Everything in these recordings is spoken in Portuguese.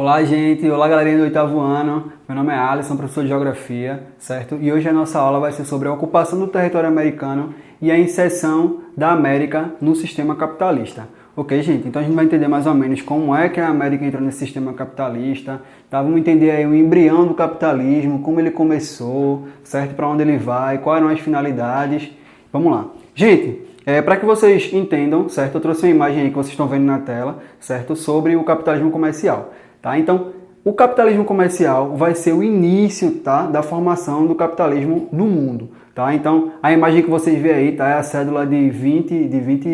Olá, gente! Olá, galerinha do oitavo ano. Meu nome é Alisson, professor de Geografia, certo? E hoje a nossa aula vai ser sobre a ocupação do território americano e a inserção da América no sistema capitalista. Ok, gente? Então a gente vai entender mais ou menos como é que a América entrou nesse sistema capitalista, tá? Vamos entender aí o embrião do capitalismo, como ele começou, certo? Para onde ele vai, quais eram as finalidades. Vamos lá. Gente, para que vocês entendam, certo? Eu trouxe uma imagem aí que vocês estão vendo na tela, certo? Sobre o capitalismo comercial. Tá? Então, o capitalismo comercial vai ser o início, tá, da formação do capitalismo no mundo. Tá? Então, a imagem que vocês veem aí, tá, é a cédula de 20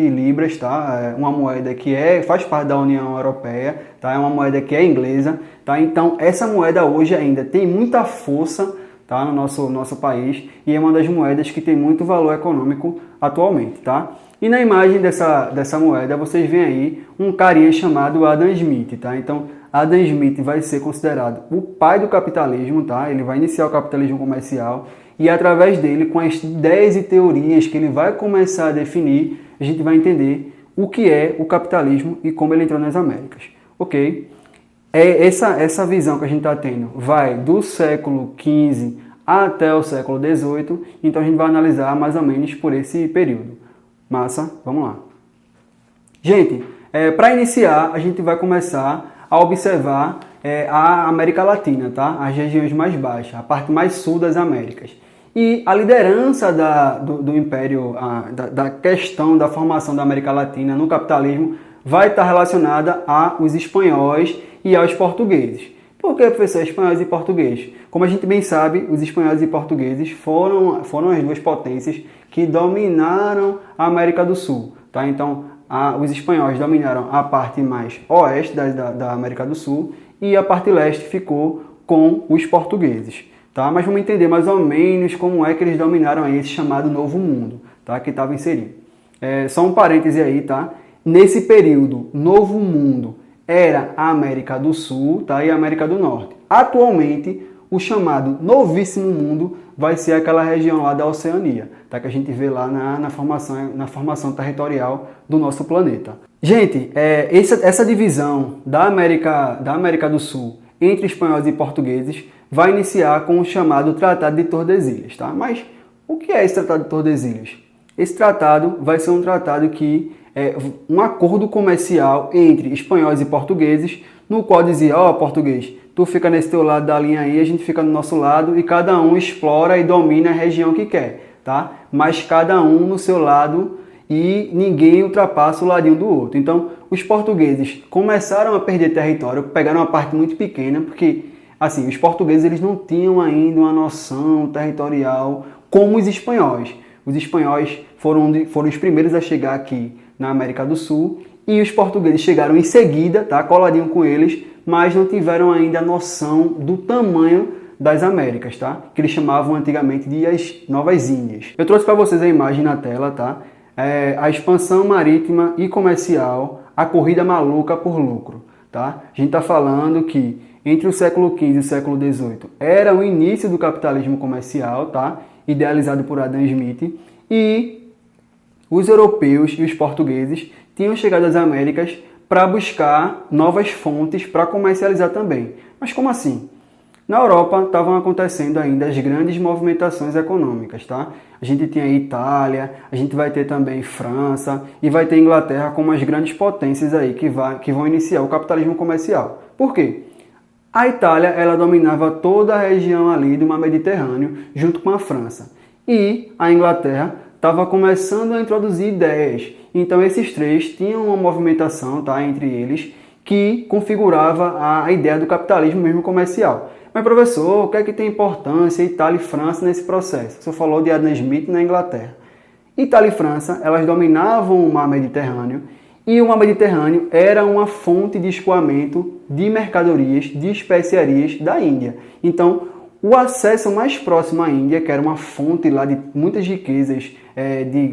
libras, tá? É uma moeda que faz parte da União Europeia, tá? É uma moeda que é inglesa. Tá? Então, essa moeda hoje ainda tem muita força, tá, no nosso país, e é uma das moedas que tem muito valor econômico atualmente. Tá? E na imagem dessa moeda, vocês veem aí um carinha chamado Adam Smith. Tá? Então, Adam Smith vai ser considerado o pai do capitalismo, tá? Ele vai iniciar o capitalismo comercial e através dele, com as ideias e teorias que ele vai começar a definir, a gente vai entender o que é o capitalismo e como ele entrou nas Américas, ok? Essa visão que a gente está tendo vai do século XV até o século XVIII, então a gente vai analisar mais ou menos por esse período. Massa? Vamos lá. Gente, para iniciar, a gente vai começar a observar a América Latina, tá? As regiões mais baixas, a parte mais sul das Américas. E a liderança do Império, da questão da formação da América Latina no capitalismo vai estar relacionada aos espanhóis e aos portugueses. Por que, professor, espanhóis e portugueses? Como a gente bem sabe, os espanhóis e portugueses foram as duas potências que dominaram a América do Sul, tá? Então, os espanhóis dominaram a parte mais oeste da América do Sul e a parte leste ficou com os portugueses. Tá? Mas vamos entender mais ou menos como é que eles dominaram aí esse chamado Novo Mundo, tá? Que estava inserido. Só um parêntese aí, tá? Nesse período, Novo Mundo era a América do Sul, tá? E a América do Norte. Atualmente, o chamado Novíssimo Mundo vai ser aquela região lá da Oceania, tá? Que a gente vê lá na formação territorial do nosso planeta. Gente, essa divisão da América do Sul entre espanhóis e portugueses vai iniciar com o chamado Tratado de Tordesilhas, tá? Mas o que é esse Tratado de Tordesilhas? Esse tratado vai ser um tratado que é um acordo comercial entre espanhóis e portugueses, no qual dizia, português, tu fica nesse teu lado da linha aí, a gente fica no nosso lado e cada um explora e domina a região que quer, tá? Mas cada um no seu lado e ninguém ultrapassa o ladinho do outro. Então, os portugueses começaram a perder território, pegaram uma parte muito pequena, porque, assim, os portugueses eles não tinham ainda uma noção territorial como os espanhóis. Os espanhóis foram os primeiros a chegar aqui na América do Sul e os portugueses chegaram em seguida, tá? Coladinho com eles, mas não tiveram ainda a noção do tamanho das Américas, tá? Que eles chamavam antigamente de as Novas Índias. Eu trouxe para vocês a imagem na tela, tá? A expansão marítima e comercial, a corrida maluca por lucro, tá? A gente está falando que entre o século XV e o século XVIII era o início do capitalismo comercial, tá? Idealizado por Adam Smith, e os europeus e os portugueses tinham chegado às Américas para buscar novas fontes para comercializar também. Mas como assim? Na Europa estavam acontecendo ainda as grandes movimentações econômicas, tá? A gente tinha Itália, a gente vai ter também França e vai ter Inglaterra como as grandes potências aí que vão iniciar o capitalismo comercial. Por quê? A Itália, ela dominava toda a região ali do Mar Mediterrâneo junto com a França. E a Inglaterra estava começando a introduzir ideias. Então esses três tinham uma movimentação, tá, entre eles que configurava a ideia do capitalismo mesmo comercial. Mas, professor, o que é que tem importância Itália e França nesse processo? Você falou de Adam Smith na Inglaterra. Itália e França, elas dominavam o Mar Mediterrâneo e o Mar Mediterrâneo era uma fonte de escoamento de mercadorias, de especiarias da Índia. Então, o acesso mais próximo à Índia, que era uma fonte lá de muitas riquezas,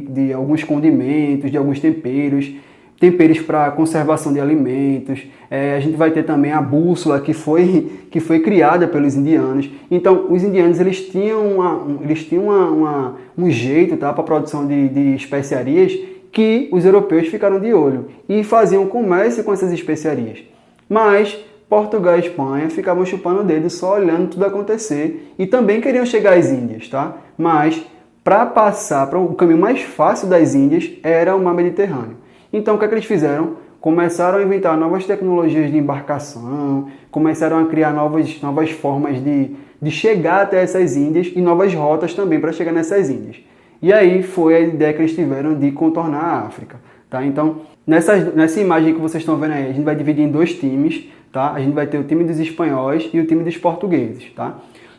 de alguns condimentos, de alguns temperos para conservação de alimentos. A gente vai ter também a bússola que foi criada pelos indianos. Então, os indianos eles tinham um jeito, tá, para a produção de especiarias que os europeus ficaram de olho e faziam comércio com essas especiarias. Mas Portugal e Espanha ficavam chupando o dedo só olhando tudo acontecer e também queriam chegar às Índias, tá? Mas para passar para o caminho mais fácil das Índias era o mar Mediterrâneo. Então o que é que eles fizeram? Começaram a inventar novas tecnologias de embarcação, começaram a criar novas formas de chegar até essas Índias e novas rotas também para chegar nessas Índias. E aí foi a ideia que eles tiveram de contornar a África. Tá? Então, nessa imagem que vocês estão vendo aí, a gente vai dividir em dois times. Tá? A gente vai ter o time dos espanhóis e o time dos portugueses. Tá?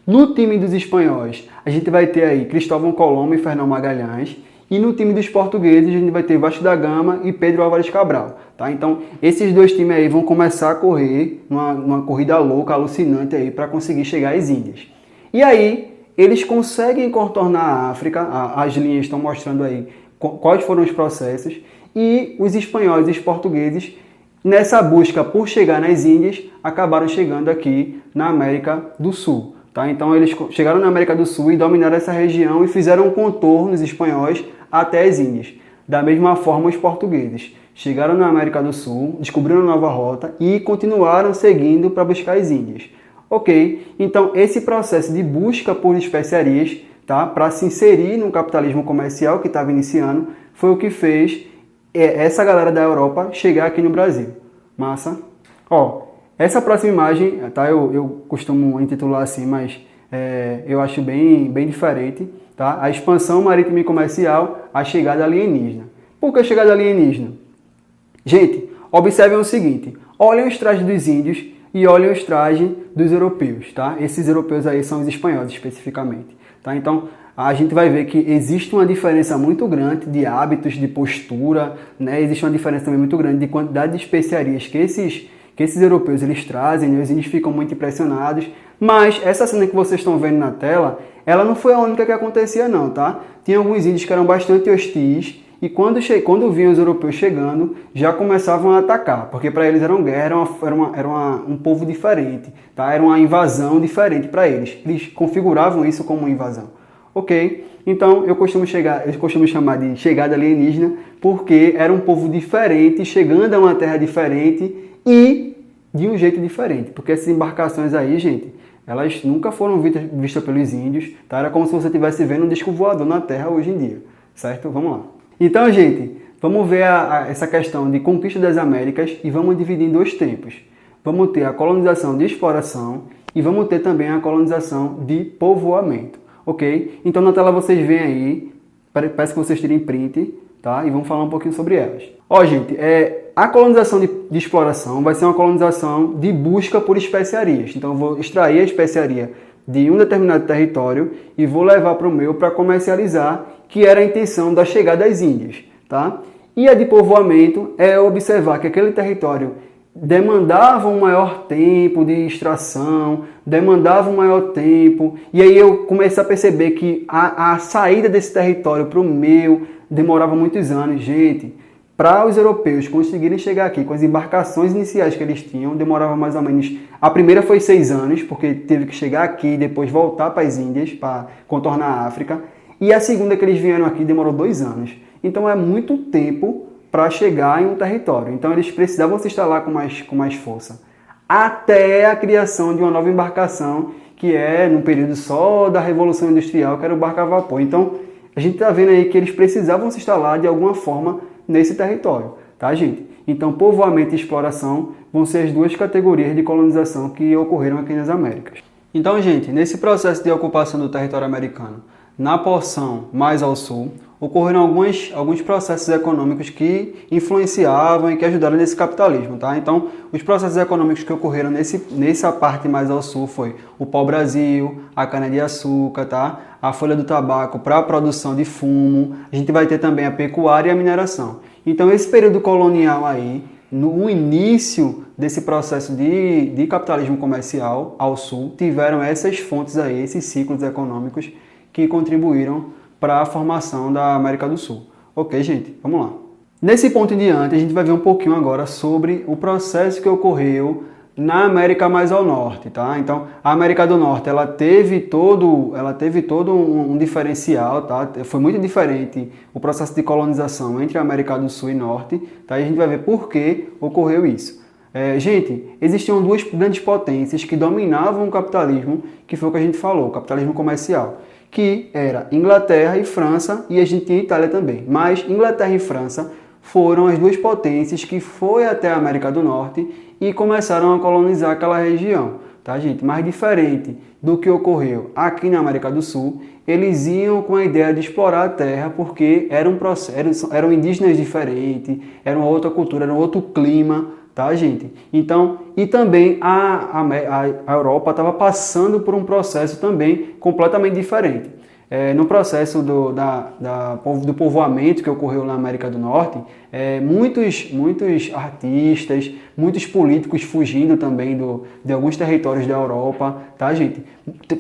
No time dos espanhóis, a gente vai ter aí Cristóvão Colombo e Fernão Magalhães. E no time dos portugueses, a gente vai ter Vasco da Gama e Pedro Álvares Cabral. Tá? Então, esses dois times aí vão começar a correr numa corrida louca, alucinante aí, para conseguir chegar às Índias. E aí, eles conseguem contornar a África, as linhas estão mostrando aí quais foram os processos, e os espanhóis e os portugueses, nessa busca por chegar nas Índias, acabaram chegando aqui na América do Sul. Tá? Então eles chegaram na América do Sul e dominaram essa região e fizeram um contorno, os espanhóis, até as Índias. Da mesma forma, os portugueses chegaram na América do Sul, descobriram uma nova rota e continuaram seguindo para buscar as Índias. Ok, então esse processo de busca por especiarias, tá, para se inserir no capitalismo comercial que estava iniciando, foi o que fez essa galera da Europa chegar aqui no Brasil. Massa? Ó, essa próxima imagem, tá, eu costumo intitular assim, mas eu acho bem diferente. Tá? A expansão marítima e comercial, a chegada alienígena. Por que a chegada alienígena? Gente, observem o seguinte, olhem os trajes dos índios e olhem os trajes dos europeus. Tá? Esses europeus aí são os espanhóis especificamente. Tá? Então, a gente vai ver que existe uma diferença muito grande de hábitos, de postura, né? Existe uma diferença também muito grande de quantidade de especiarias que esses europeus eles trazem, né? Os índios ficam muito impressionados. Mas essa cena que vocês estão vendo na tela, ela não foi a única que acontecia não, tá? Tinha alguns índios que eram bastante hostis e quando vinham os europeus chegando, já começavam a atacar, porque para eles era uma guerra, era um povo diferente, tá? Era uma invasão diferente para eles. Eles configuravam isso como uma invasão. Ok? Então eu costumo chamar de chegada alienígena porque era um povo diferente, chegando a uma terra diferente e de um jeito diferente. Porque essas embarcações aí, gente, elas nunca foram vistas pelos índios, tá? Era como se você estivesse vendo um disco voador na Terra hoje em dia, certo? Vamos lá. Então, gente, vamos ver essa questão de conquista das Américas e vamos dividir em dois tempos. Vamos ter a colonização de exploração e vamos ter também a colonização de povoamento, ok? Então, na tela vocês veem aí, peço que vocês tirem print, tá? E vamos falar um pouquinho sobre elas. Ó, gente, a colonização de exploração vai ser uma colonização de busca por especiarias. Então, eu vou extrair a especiaria de um determinado território e vou levar para o meu para comercializar, que era a intenção da chegada às Índias. Tá? E a de povoamento é observar que aquele território demandava um maior tempo de extração, demandava um maior tempo, e aí eu comecei a perceber que a saída desse território para o meu demorava muitos anos. Gente, para os europeus conseguirem chegar aqui com as embarcações iniciais que eles tinham, demorava mais ou menos... A primeira foi 6 anos, porque teve que chegar aqui e depois voltar para as Índias, para contornar a África. E a segunda que eles vieram aqui demorou 2 anos. Então é muito tempo para chegar em um território. Então eles precisavam se instalar com mais força. Até a criação de uma nova embarcação, que é num período só da Revolução Industrial, que era o barco a vapor. Então a gente está vendo aí que eles precisavam se instalar de alguma forma nesse território, tá, gente? Então, povoamento e exploração vão ser as duas categorias de colonização que ocorreram aqui nas Américas. Então, gente, nesse processo de ocupação do território americano, na porção mais ao sul, ocorreram alguns processos econômicos que influenciavam e que ajudaram nesse capitalismo, tá? Então, os processos econômicos que ocorreram nessa parte mais ao sul foi o pau-brasil, a cana-de-açúcar, tá? A folha do tabaco para a produção de fumo, a gente vai ter também a pecuária e a mineração. Então, esse período colonial aí, no início desse processo de capitalismo comercial ao sul, tiveram essas fontes aí, esses ciclos econômicos que contribuíram para a formação da América do Sul. Ok, gente? Vamos lá. Nesse ponto em diante, a gente vai ver um pouquinho agora sobre o processo que ocorreu na América mais ao norte, tá? Então, a América do Norte, ela teve todo um diferencial, tá? Foi muito diferente o processo de colonização entre a América do Sul e Norte, tá? E a gente vai ver por que ocorreu isso. Gente, existiam duas grandes potências que dominavam o capitalismo, que foi o que a gente falou, o capitalismo comercial, que era Inglaterra e França, e a gente tinha Itália também. Mas Inglaterra e França foram as duas potências que foram até a América do Norte e começaram a colonizar aquela região, tá, gente? Mas diferente do que ocorreu aqui na América do Sul, eles iam com a ideia de explorar a terra porque eram indígenas diferentes, era uma outra cultura, era um outro clima, tá, gente? Então, e também a Europa estava passando por um processo também completamente diferente. No processo do povoamento que ocorreu na América do Norte, muitos artistas, muitos políticos fugindo também de alguns territórios da Europa, tá, gente?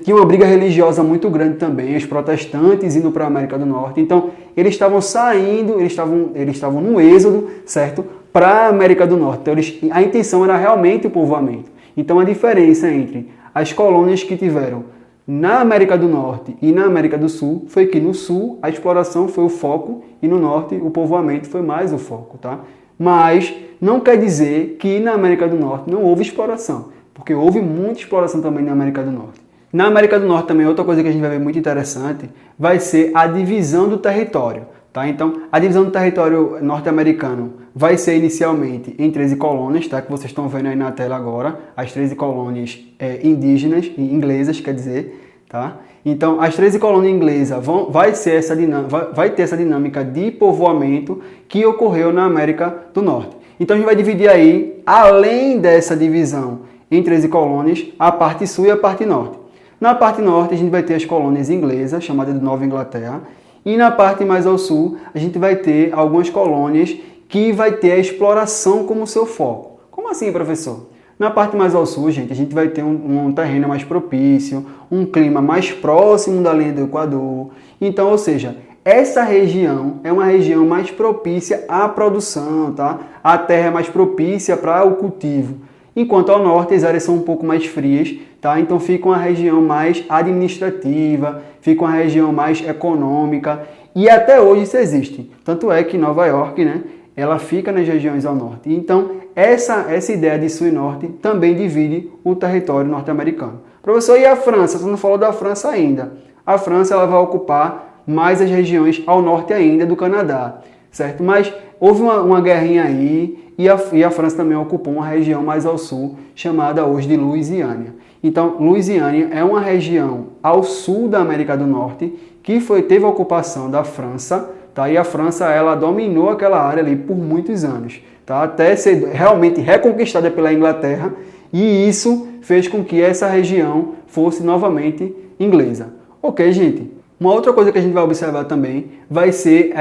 Tinha uma briga religiosa muito grande também, os protestantes indo para a América do Norte. Então, eles estavam saindo, eles estavam no êxodo, certo? Para a América do Norte. Então, a intenção era realmente o povoamento. Então, a diferença entre as colônias que tiveram na América do Norte e na América do Sul foi que no Sul a exploração foi o foco e no Norte o povoamento foi mais o foco, tá? Mas não quer dizer que na América do Norte não houve exploração, porque houve muita exploração também na América do Norte. Na América do Norte também outra coisa que a gente vai ver muito interessante vai ser a divisão do território, tá? Então, a divisão do território norte-americano vai ser inicialmente em 13 colônias, tá? Que vocês estão vendo aí na tela agora, as 13 colônias indígenas, inglesas, quer dizer, tá? Então, as 13 colônias inglesas vai ter essa dinâmica de povoamento que ocorreu na América do Norte. Então, a gente vai dividir aí, além dessa divisão em 13 colônias, a parte sul e a parte norte. Na parte norte, a gente vai ter as colônias inglesas, chamadas de Nova Inglaterra, e na parte mais ao sul, a gente vai ter algumas colônias que vai ter a exploração como seu foco. Como assim, professor? Na parte mais ao sul, gente, a gente vai ter um terreno mais propício, um clima mais próximo da linha do Equador. Então, ou seja, essa região é uma região mais propícia à produção, tá? A terra é mais propícia para o cultivo. Enquanto ao norte as áreas são um pouco mais frias, tá? Então fica uma região mais administrativa, fica uma região mais econômica e até hoje isso existe. Tanto é que Nova York, né? Ela fica nas regiões ao norte. Então, essa ideia de sul e norte também divide o território norte-americano. Professor, e a França? Você não falou da França ainda. A França ela vai ocupar mais as regiões ao norte ainda do Canadá, certo? Mas houve uma guerrinha aí e a França também ocupou uma região mais ao sul, chamada hoje de Louisiana. Então, Louisiana é uma região ao sul da América do Norte que teve a ocupação da França, tá? E a França ela dominou aquela área ali por muitos anos, tá? Até ser realmente reconquistada pela Inglaterra, e isso fez com que essa região fosse novamente inglesa. Ok, gente? Uma outra coisa que a gente vai observar também vai ser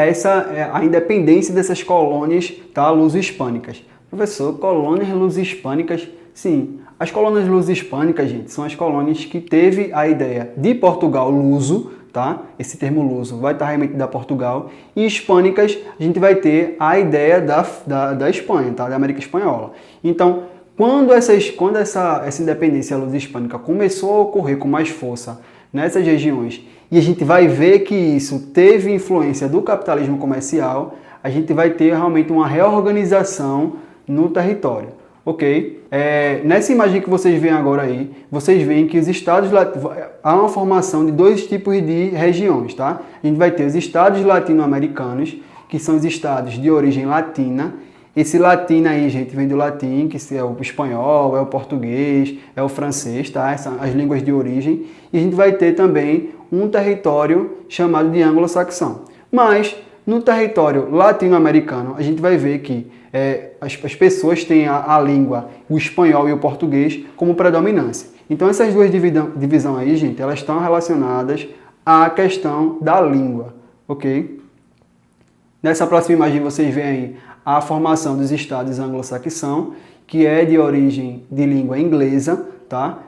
a independência dessas colônias, tá, luso-hispânicas. Professor, colônias luso-hispânicas? Sim, as colônias luso-hispânicas, gente, são as colônias que teve a ideia de Portugal luso, tá? Esse termo luso vai estar remetido a Portugal. E hispânicas, a gente vai ter a ideia da Espanha, tá? Da América Espanhola. Então, quando essa independência luso-hispânica começou a ocorrer com mais força nessas regiões, e a gente vai ver que isso teve influência do capitalismo comercial, a gente vai ter realmente uma reorganização no território, ok? Nessa imagem que vocês veem agora aí, vocês veem que os estados, há uma formação de dois tipos de regiões, tá? A gente vai ter os estados latino-americanos, que são os estados de origem latina. Esse latim aí, gente, vem do latim, que é o espanhol, é o português, é o francês, tá? Essas são as línguas de origem. E a gente vai ter também um território chamado de anglo-saxão. Mas, no território latino-americano, a gente vai ver que as pessoas têm a língua, o espanhol e o português, como predominância. Então, essas duas divisões aí, gente, elas estão relacionadas à questão da língua, ok? Nessa próxima imagem, vocês veem aí a formação dos estados anglo-saxão, que é de origem de língua inglesa, tá?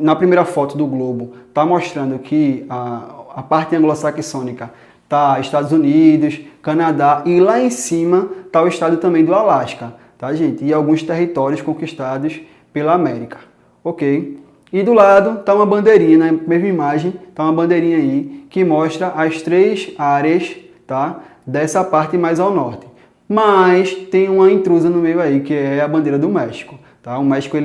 Na primeira foto do globo, está mostrando que a parte anglo-saxônica está Estados Unidos, Canadá, e lá em cima está o estado também do Alasca, tá, gente? E alguns territórios conquistados pela América, ok? E do lado está uma bandeirinha, na mesma imagem, está uma bandeirinha aí que mostra as três áreas, tá, dessa parte mais ao norte. Mas tem uma intrusa no meio aí, que é a bandeira do México. Tá? O México,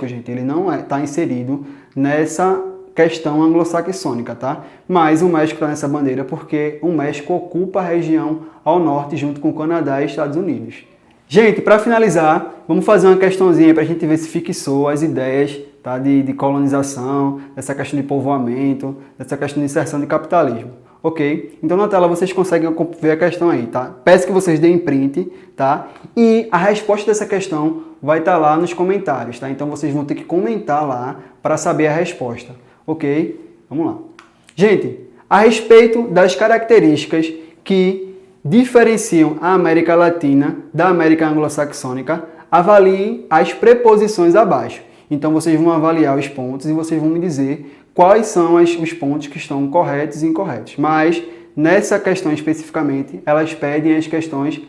gente, ele não está inserido nessa questão anglo-saxônica, tá? Mas o México está nessa bandeira porque o México ocupa a região ao norte junto com o Canadá e Estados Unidos. Gente, para finalizar, vamos fazer uma questãozinha para a gente ver se fixou as ideias, tá? de colonização, dessa questão de povoamento, dessa questão de inserção de capitalismo. Ok? Então na tela vocês conseguem ver a questão aí, tá? Peço que vocês deem print, tá? E a resposta dessa questão vai estar lá nos comentários, tá? Então vocês vão ter que comentar lá para saber a resposta. Ok? Vamos lá. Gente, a respeito das características que diferenciam a América Latina da América Anglo-Saxônica, avaliem as preposições abaixo. Então vocês vão avaliar os pontos e vocês vão me dizer quais são os pontos que estão corretos e incorretos. Mas nessa questão especificamente, elas pedem as questões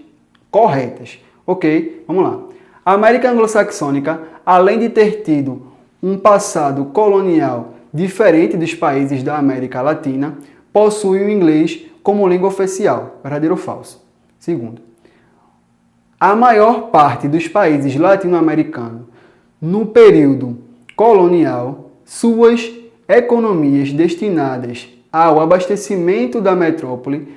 corretas. Ok? Vamos lá. A América Anglo-Saxônica, além de ter tido um passado colonial diferente dos países da América Latina, possui o inglês como língua oficial. Verdadeiro ou falso? Segundo, a maior parte dos países latino-americanos, no período colonial, suas economias destinadas ao abastecimento da metrópole,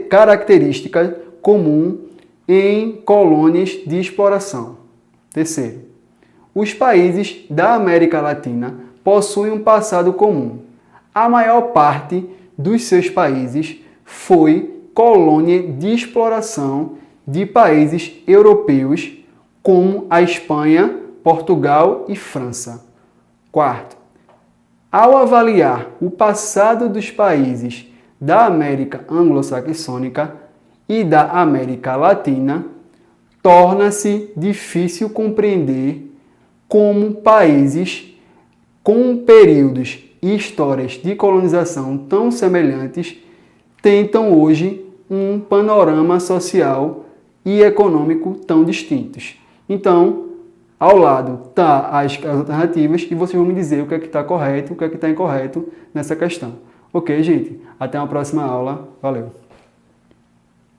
característica comum em colônias de exploração. Terceiro, os países da América Latina possuem um passado comum. A maior parte dos seus países foi colônia de exploração de países europeus, como a Espanha, Portugal e França. Quarto, ao avaliar o passado dos países da América Anglo-Saxônica e da América Latina, torna-se difícil compreender como países com períodos e histórias de colonização tão semelhantes tentam hoje um panorama social e econômico tão distintos. Então, ao lado tá as alternativas e vocês vão me dizer o que é que está correto, o que é que está incorreto nessa questão. Ok, gente? Até uma próxima aula. Valeu!